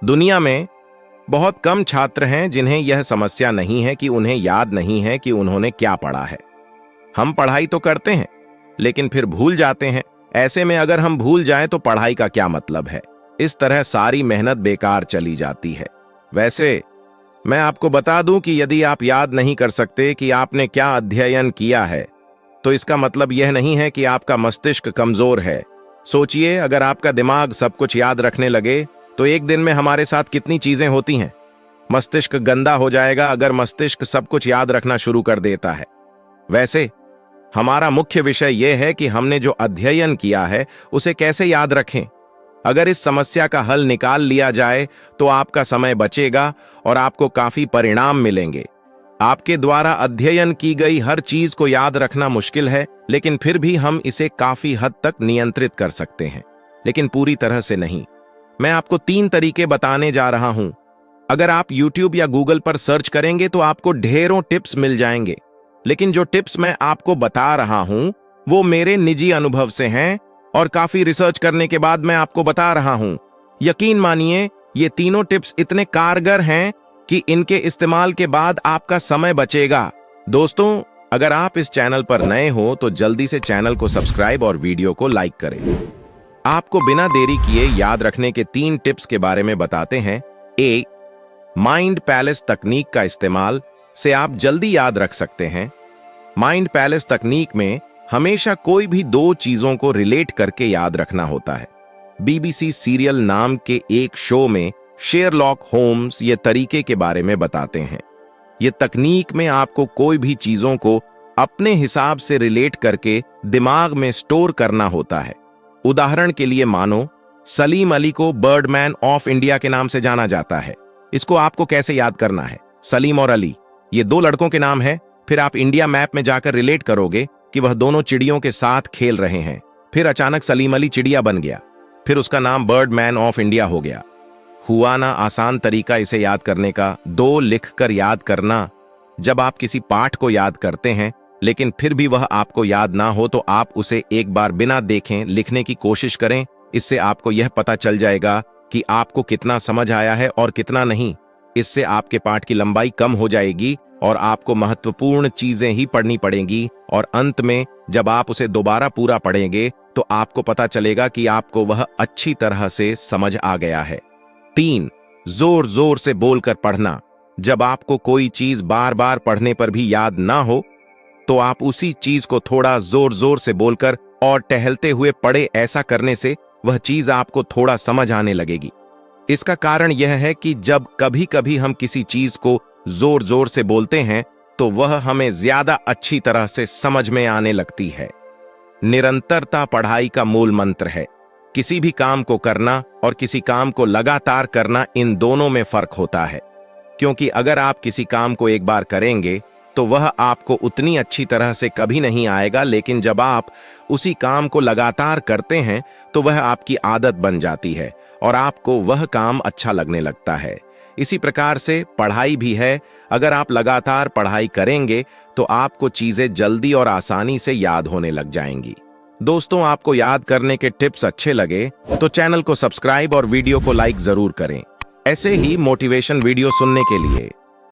दुनिया में बहुत कम छात्र हैं जिन्हें यह समस्या नहीं है कि उन्हें याद नहीं है कि उन्होंने क्या पढ़ा है। हम पढ़ाई तो करते हैं लेकिन फिर भूल जाते हैं। ऐसे में अगर हम भूल जाएं तो पढ़ाई का क्या मतलब है। इस तरह सारी मेहनत बेकार चली जाती है। वैसे मैं आपको बता दूं कि यदि आप याद नहीं कर सकते कि आपने क्या अध्ययन किया है तो इसका मतलब यह नहीं है कि आपका मस्तिष्क कमजोर है। सोचिए, अगर आपका दिमाग सब कुछ याद रखने लगे तो एक दिन में हमारे साथ कितनी चीजें होती हैं। मस्तिष्क गंदा हो जाएगा अगर मस्तिष्क सब कुछ याद रखना शुरू कर देता है। वैसे हमारा मुख्य विषय यह है कि हमने जो अध्ययन किया है उसे कैसे याद रखें। अगर इस समस्या का हल निकाल लिया जाए तो आपका समय बचेगा और आपको काफी परिणाम मिलेंगे। आपके द्वारा अध्ययन की गई हर चीज को याद रखना मुश्किल है, लेकिन फिर भी हम इसे काफी हद तक नियंत्रित कर सकते हैं, लेकिन पूरी तरह से नहीं। मैं आपको 3 तरीके बताने जा रहा हूं। अगर आप YouTube या Google पर सर्च करेंगे तो आपको ढेरों टिप्स मिल जाएंगे, लेकिन जो टिप्स मैं आपको बता रहा हूं वो मेरे निजी अनुभव से हैं और काफी रिसर्च करने के बाद मैं आपको बता रहा हूं। यकीन मानिए, ये तीनों टिप्स इतने कारगर हैं कि इनके इस्तेमाल के बाद आपका समय बचेगा। दोस्तों, अगर आप इस चैनल पर नए हो तो जल्दी से चैनल को सब्सक्राइब और वीडियो को लाइक करें। आपको बिना देरी किए याद रखने के 3 टिप्स के बारे में बताते हैं। माइंड पैलेस तकनीक का इस्तेमाल से आप जल्दी याद रख सकते हैं। माइंड पैलेस तकनीक में हमेशा कोई भी 2 चीजों को रिलेट करके याद रखना होता है। BBC सीरियल नाम के एक शो में शेरलॉक होम्स ये तरीके के बारे में बताते हैं। ये तकनीक में आपको कोई भी चीजों को अपने हिसाब से रिलेट करके दिमाग में स्टोर करना होता है। उदाहरण के लिए मानो सलीम अली को बर्डमैन ऑफ इंडिया के नाम से जाना जाता है। इसको आपको कैसे याद करना है? सलीम और अली ये 2 लड़कों के नाम है। फिर आप इंडिया मैप में जाकर रिलेट करोगे कि वह दोनों चिड़ियों के साथ खेल रहे हैं। फिर अचानक सलीम अली चिड़िया बन गया, फिर उसका नाम बर्डमैन ऑफ इंडिया हो गया। हुआ ना आसान तरीका इसे याद करने का? 2 लिखकर याद करना। जब आप किसी पाठ को याद करते हैं लेकिन फिर भी वह आपको याद ना हो तो आप उसे एक बार बिना देखें लिखने की कोशिश करें। इससे आपको यह पता चल जाएगा कि आपको कितना समझ आया है और कितना नहीं। इससे आपके पाठ की लंबाई कम हो जाएगी और आपको महत्वपूर्ण चीजें ही पढ़नी पड़ेंगी, और अंत में जब आप उसे दोबारा पूरा पढ़ेंगे तो आपको पता चलेगा कि आपको वह अच्छी तरह से समझ आ गया है। 3, जोर जोर से बोलकर पढ़ना। जब आपको कोई चीज बार बार पढ़ने पर भी याद ना हो तो आप उसी चीज को थोड़ा जोर जोर से बोलकर और टहलते हुए पढ़े। ऐसा करने से वह चीज आपको थोड़ा समझ आने लगेगी। इसका कारण यह है कि जब कभी कभी हम किसी चीज को जोर जोर से बोलते हैं तो वह हमें ज्यादा अच्छी तरह से समझ में आने लगती है। निरंतरता पढ़ाई का मूल मंत्र है। किसी भी काम को करना और किसी काम को लगातार करना, इन दोनों में फर्क होता है। क्योंकि अगर आप किसी काम को एक बार करेंगे तो वह आपको उतनी अच्छी तरह से कभी नहीं आएगा, लेकिन जब आप उसी काम को लगातार करते हैं तो वह आपकी आदत बन जाती है और आपको वह काम अच्छा लगने लगता है। इसी प्रकार से पढ़ाई भी है। अगर आप लगातार पढ़ाई करेंगे तो आपको चीजें जल्दी और आसानी से याद होने लग जाएंगी। दोस्तों, आपको याद करने के टिप्स अच्छे लगे तो चैनल को सब्सक्राइब और वीडियो को लाइक जरूर करें। ऐसे ही मोटिवेशन वीडियो सुनने के लिए